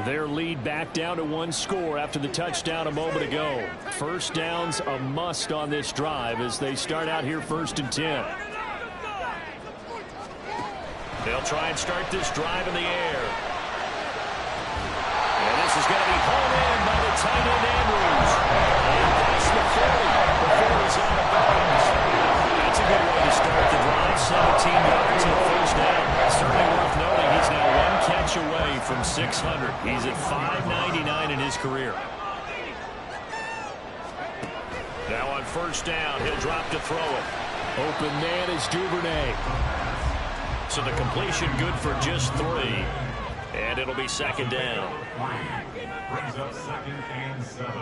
[SPEAKER 2] Their lead back down to 1 score after the touchdown a moment ago. First down's a must on this drive as they start out here 1st and 10. They'll try and start this drive in the air. And this is going to be hauled in by the tight end Andrews. And past the 40 before he's out of bounds. That's a good way to start the drive. 17 yards and 1st down. Certainly worth noting he's now 1 catch away from 600. He's at 599 in his career. Now on 1st down, he'll drop to throw it. Open man is Duvernay. So the completion good for just 3. And it'll be 2nd down.
[SPEAKER 1] Brings up 2nd and 7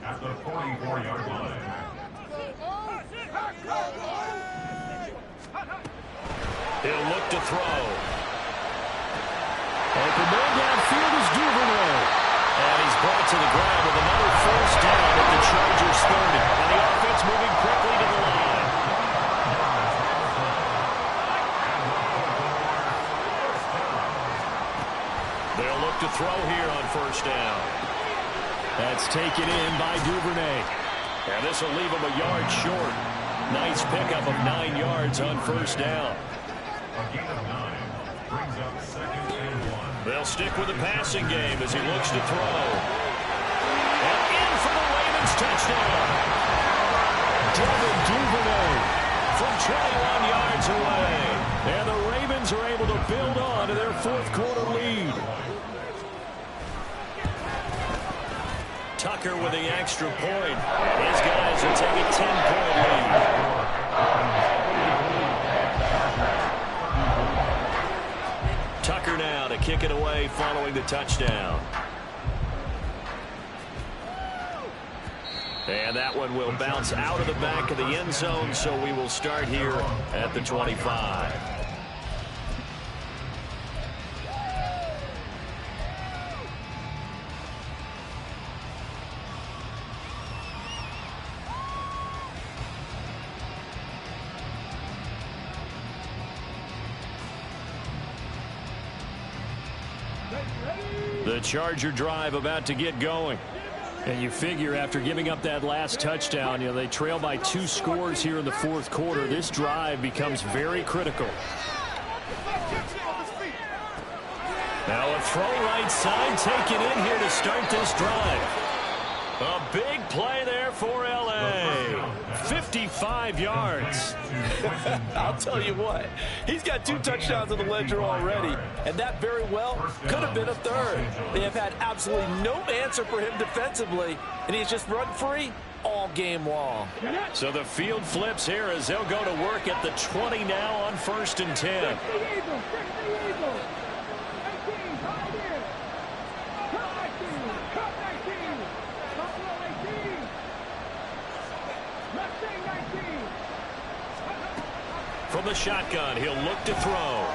[SPEAKER 1] at the 44-yard line.
[SPEAKER 2] He'll look to throw. Open man downfield is Duvernay. And he's brought to the ground with another 1st down at the Chargers 30. And the offense moving quickly to the line. They'll look to throw here on 1st down. That's taken in by Duvernay. And this will leave him a yard short. Nice pickup of 9 yards on 1st down.
[SPEAKER 1] A gain of 9 brings up 2nd and 1.
[SPEAKER 2] They'll stick with the passing game as he looks to throw. And in for the Ravens touchdown. Devin Duvernay from 21 yards away. And the Ravens are able to build on to their 4th quarter lead. Tucker with the extra point. His guys will take a 10-point lead. Tucker now to kick it away following the touchdown. And that one will bounce out of the back of the end zone, so we will start here at the 25. The Charger drive about to get going. And you figure after giving up that last touchdown, they trail by 2 scores here in the 4th quarter. This drive becomes very critical. Now a throw right side taken in here to start this drive. A big play there for L.A. 55 yards.
[SPEAKER 3] I'll tell you what, he's got 2 touchdowns on the ledger already, and that very well could have been a 3rd. They have had absolutely no answer for him defensively, and he's just run free all game long.
[SPEAKER 2] So the field flips here as they'll go to work at the 20 now on 1st and 10. From the shotgun, he'll look to throw.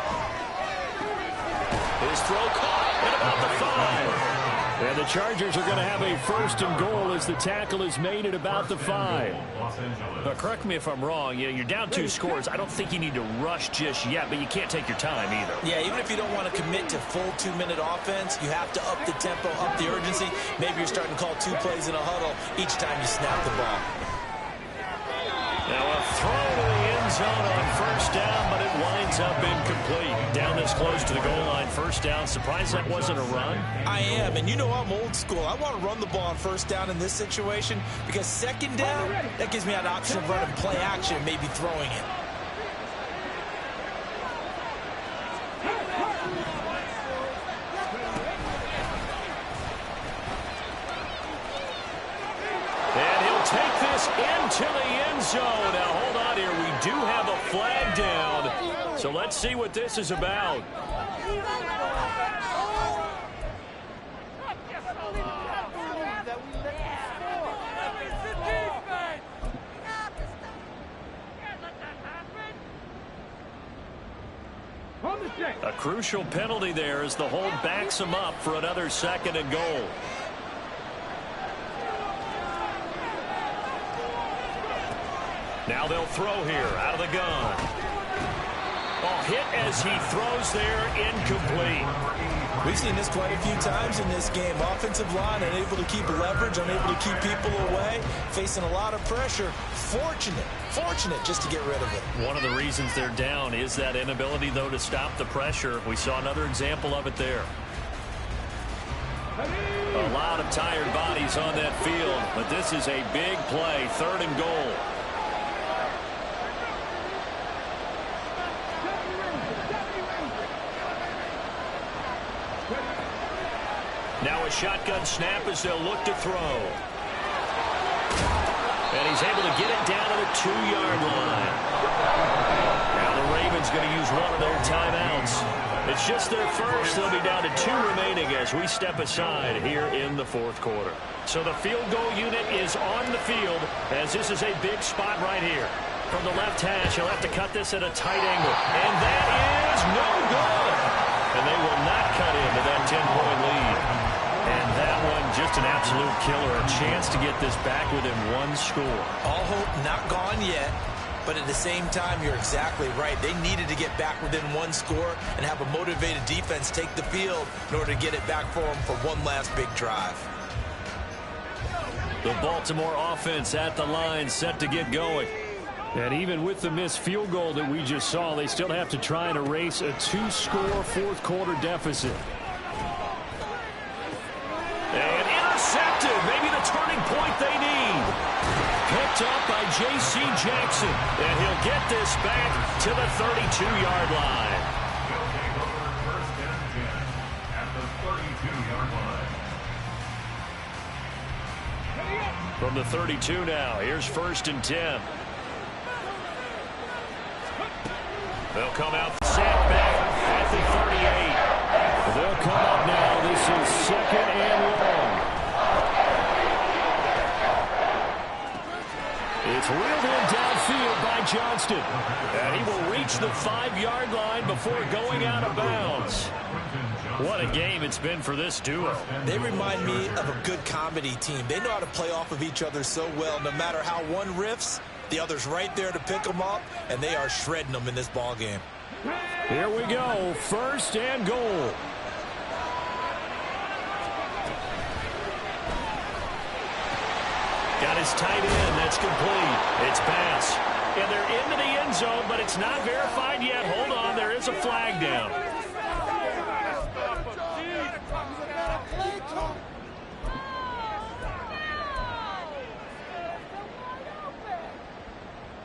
[SPEAKER 2] His throw caught at about the 5.
[SPEAKER 4] And the Chargers are going to have a 1st and goal as the tackle is made at about the 5.
[SPEAKER 2] But correct me if I'm wrong. You're down 2 scores. I don't think you need to rush just yet, but you can't take your time either.
[SPEAKER 5] Yeah, even if you don't want to commit to full 2-minute offense, you have to up the tempo, up the urgency. Maybe you're starting to call 2 plays in a huddle each time you snap the ball.
[SPEAKER 2] Now a throw to the end zone on 1st down, but it winds up incomplete. Down this close to the goal line, 1st down. Surprised that wasn't a run?
[SPEAKER 5] I am, and you know I'm old school. I want to run the ball on 1st down in this situation because 2nd down, that gives me an option of running play action, maybe throwing it.
[SPEAKER 2] And he'll take this into the end zone. Now, hold on here. We do have a flag down. So let's see what this is about. A crucial penalty there as the hold backs him up for another 2nd and goal. Now they'll throw here out of the gun. Oh, hit as he throws there, incomplete.
[SPEAKER 5] We've seen this quite a few times in this game. Offensive line unable to keep leverage, unable to keep people away, facing a lot of pressure. Fortunate just to get rid of it.
[SPEAKER 2] One of the reasons they're down is that inability, though, to stop the pressure. We saw another example of it there. A lot of tired bodies on that field, but this is a big play, 3rd and goal. Now a shotgun snap as they'll look to throw. And he's able to get it down to the 2-yard line. Now the Ravens going to use one of their timeouts. It's just their first. They'll be down to 2 remaining as we step aside here in the 4th quarter. So the field goal unit is on the field as this is a big spot right here. From the left hash, he'll have to cut this at a tight angle. And that is no good. And they will not cut into that 10-point lead. And that one just an absolute killer. A chance to get this back within 1 score.
[SPEAKER 5] All hope not gone yet. But at the same time, you're exactly right. They needed to get back within 1 score and have a motivated defense take the field in order to get it back for them for one last big drive.
[SPEAKER 2] The Baltimore offense at the line set to get going.
[SPEAKER 4] And even with the missed field goal that we just saw, they still have to try and erase a 2-score 4th quarter deficit.
[SPEAKER 2] And intercepted. Maybe the turning point they need. Picked up by J.C. Jackson. And he'll get this back to the 32-yard line.
[SPEAKER 1] He'll take over 1st and 10 at the 32-yard line.
[SPEAKER 2] From the 32 now, here's 1st and 10. They'll come out, sack back at the 38.
[SPEAKER 4] They'll come up now. This is 2nd and long. It's reeled in downfield by Johnston.
[SPEAKER 2] And he will reach the 5-yard line before going out of bounds. What a game it's been for this duo.
[SPEAKER 5] They remind me of a good comedy team. They know how to play off of each other so well. No matter how one riffs, the other's right there to pick them up, and they are shredding them in this ball game.
[SPEAKER 4] Here we go. 1st and goal.
[SPEAKER 2] Got his tight end. That's complete. It's pass. And they're into the end zone, but it's not verified yet. Hold on. There is a flag down.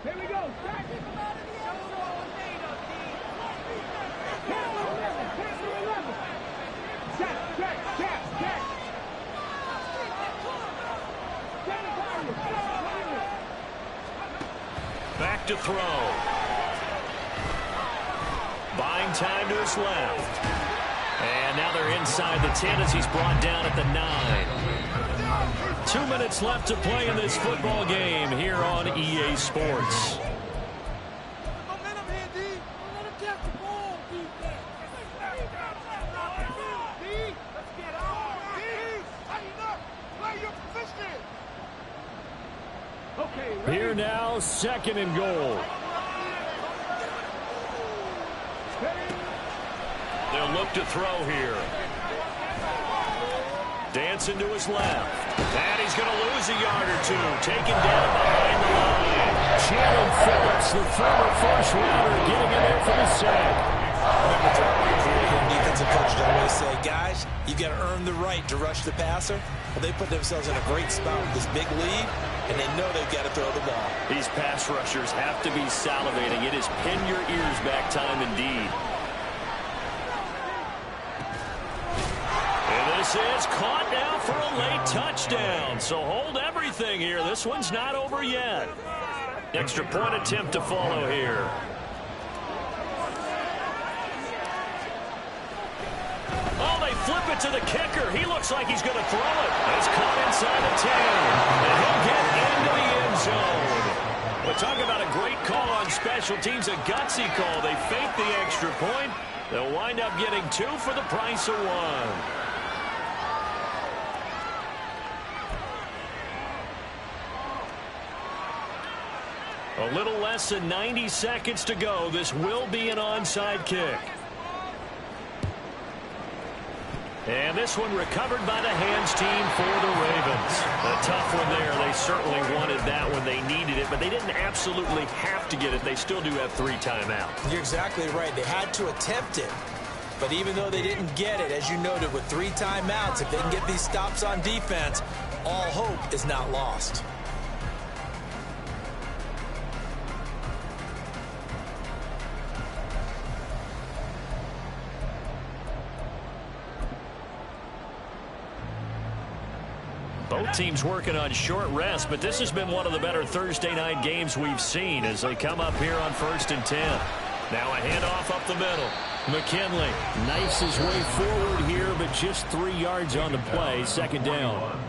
[SPEAKER 6] Here we go.
[SPEAKER 2] Back to throw. Buying time to his left. And now they're inside the 10 as he's brought down at the 9. 2 minutes left to play in this football game here on EA Sports.
[SPEAKER 4] Here now, 2nd and goal.
[SPEAKER 2] They'll look to throw here. Dancing to his left. And he's going to lose a yard or two. Taken down behind the line.
[SPEAKER 4] Shannon Phillips, the former first rounder, getting in there for the sack.
[SPEAKER 5] Defensive coaches always say, guys, you got to earn the right to rush the passer. Well, they put themselves in a great spot with this big lead, and they know they've got to throw the ball.
[SPEAKER 2] These pass rushers have to be salivating. It is pin your ears back time indeed. And this is caught now for a late touchdown. So hold everything here. This one's not over yet. Extra point attempt to follow here. Oh, they flip it to the kicker. He looks like he's going to throw it. It's caught inside the 10. And he'll get into the end zone. But talk about a great call on special teams, a gutsy call. They fake the extra point. They'll wind up getting 2 for the price of 1. A little less than 90 seconds to go. This will be an onside kick. And this one recovered by the hands team for the Ravens. A tough one there. They certainly wanted that when they needed it, but they didn't absolutely have to get it. They still do have 3 timeouts.
[SPEAKER 5] You're exactly right. They had to attempt it. But even though they didn't get it, as you noted, with 3 timeouts, if they can get these stops on defense, all hope is not lost.
[SPEAKER 2] Both teams working on short rest, but this has been one of the better Thursday night games we've seen as they come up here on 1st and 10. Now a handoff up the middle. McKinley
[SPEAKER 4] knifes his way forward here, but just 3 yards on the play. 2nd down.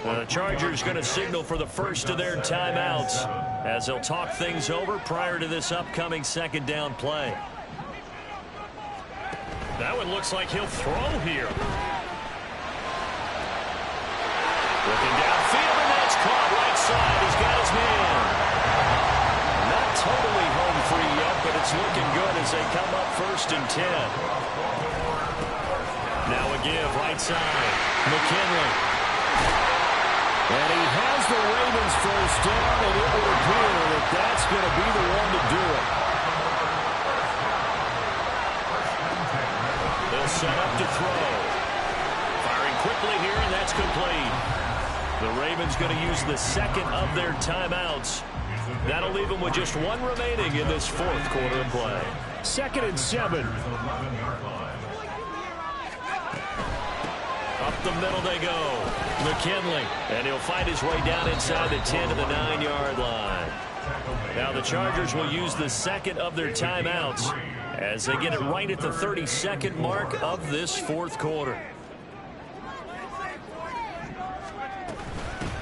[SPEAKER 2] The Chargers going to signal for the first of their timeouts as they'll talk things over prior to this upcoming 2nd down play. That one looks like he'll throw here. Looking downfield, and that's caught right side. He's got his man. Not totally home free yet, but it's looking good as they come up 1st and 10. Now a give right side. McKinley.
[SPEAKER 4] And he has the Ravens first down, and it would appear that that's going to be the one to do it.
[SPEAKER 2] They'll set up to throw. Firing quickly here, and that's complete. The Ravens going to use the 2nd of their timeouts. That'll leave them with just 1 remaining in this 4th quarter of play.
[SPEAKER 4] 2nd and 7.
[SPEAKER 2] Up the middle they go. McKinley. And he'll find his way down inside the 10 to the 9-yard line. Now the Chargers will use the 2nd of their timeouts as they get it right at the 32nd mark of this 4th quarter.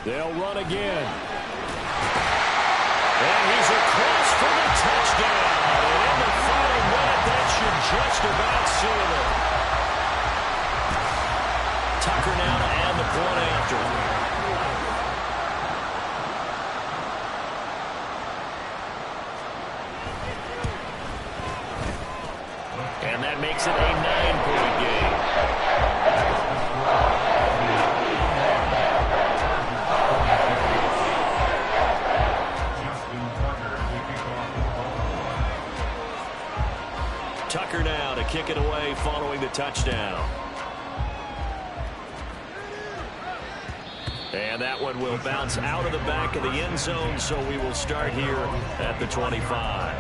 [SPEAKER 4] They'll run again.
[SPEAKER 2] And he's across for the touchdown. And in the final minute, that should just about seal it. Tucker now to add the point after. And that makes it a 9-point game. Tucker now to kick it away following the touchdown. And that one will bounce out of the back of the end zone, so we will start here at the 25.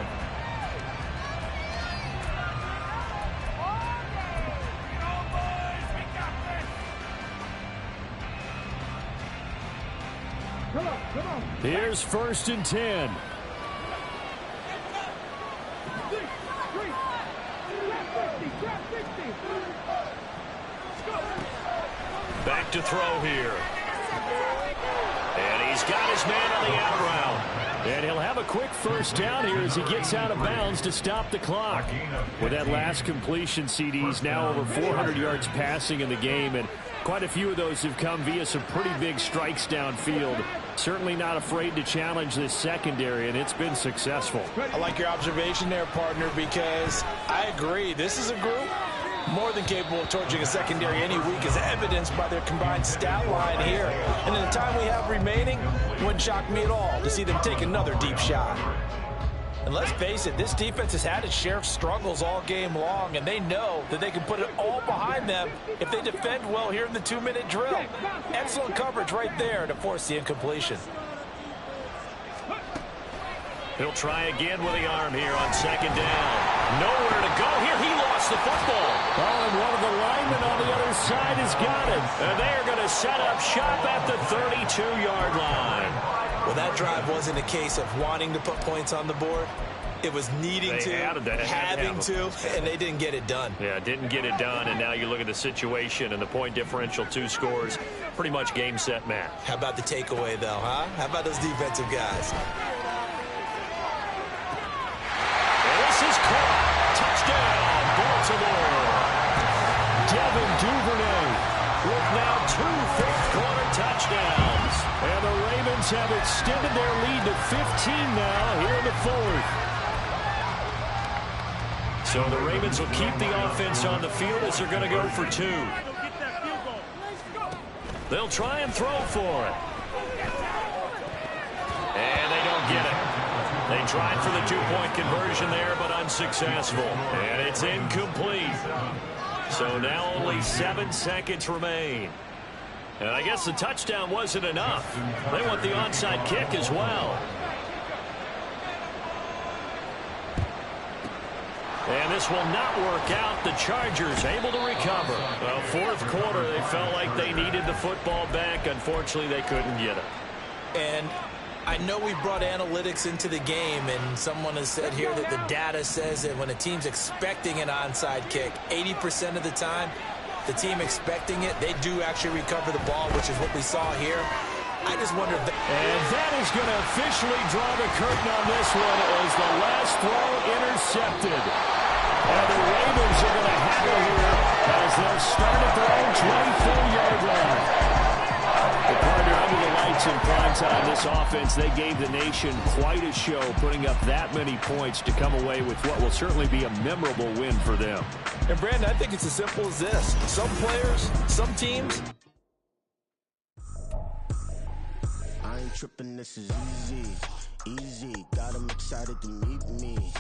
[SPEAKER 4] Here's 1st and 10.
[SPEAKER 2] Back to throw here. And he's got his man on the out route.
[SPEAKER 4] And he'll have a quick first down here as he gets out of bounds to stop the clock. With that last completion, CD's now over 400 yards passing in the game, and quite a few of those have come via some pretty big strikes downfield. Certainly not afraid to challenge this secondary, and it's been successful.
[SPEAKER 3] I like your observation there, partner, because I agree. This is a group more than capable of torching a secondary any week, as evidenced by their combined stat line here. And in the time we have remaining, wouldn't shock me at all to see them take another deep shot. And let's face it, this defense has had its share of struggles all game long, and they know that they can put it all behind them if they defend well here in the 2-minute drill. Excellent coverage right there to force the incompletion.
[SPEAKER 2] He'll try again with the arm here on second down. Nowhere to go here. He lost the football.
[SPEAKER 4] Oh, and one of the linemen on the other side has got it.
[SPEAKER 2] And they are going to set up shop at the 32-yard line.
[SPEAKER 5] Well, that drive wasn't a case of wanting to put points on the board. It was needing to, having to, and they didn't get it done.
[SPEAKER 2] Yeah, didn't get it done, and now you look at the situation and the point differential, 2 scores, pretty much game, set, match.
[SPEAKER 5] How about the takeaway, though, huh? How about those defensive guys?
[SPEAKER 2] This is caught. Touchdown, Baltimore.
[SPEAKER 4] Devin Duvernay
[SPEAKER 2] With now 2 fourth-quarter touchdowns.
[SPEAKER 4] And the Ravens have extended their lead to 15 now here in the 4th.
[SPEAKER 2] So the Ravens will keep the offense on the field as they're going to go for 2. They'll try and throw for it. And they don't get it. They tried for the 2-point conversion there, but unsuccessful. And it's incomplete. So now only 7 seconds remain. And I guess the touchdown wasn't enough. They want the onside kick as well. And this will not work out. The Chargers able to recover. Well, 4th quarter, they felt like they needed the football back. Unfortunately, they couldn't get it.
[SPEAKER 5] And I know we brought analytics into the game, and someone has said here that the data says that when a team's expecting an onside kick, 80% of the time, the team expecting it, they do actually recover the ball, which is what we saw here. I just wonder if
[SPEAKER 4] and that is going to officially draw the curtain on this one as the last throw intercepted. And the Ravens are going to have it here as they'll start at their own 24-yard line. The partner under the lights in prime time, this offense, they gave the nation quite a show, putting up that many points to come away with what will certainly be a memorable win for them.
[SPEAKER 3] And, Brandon, I think it's as simple as this. Some players, some teams.
[SPEAKER 6] I ain't tripping, this is easy. Easy, got 'em excited to meet me.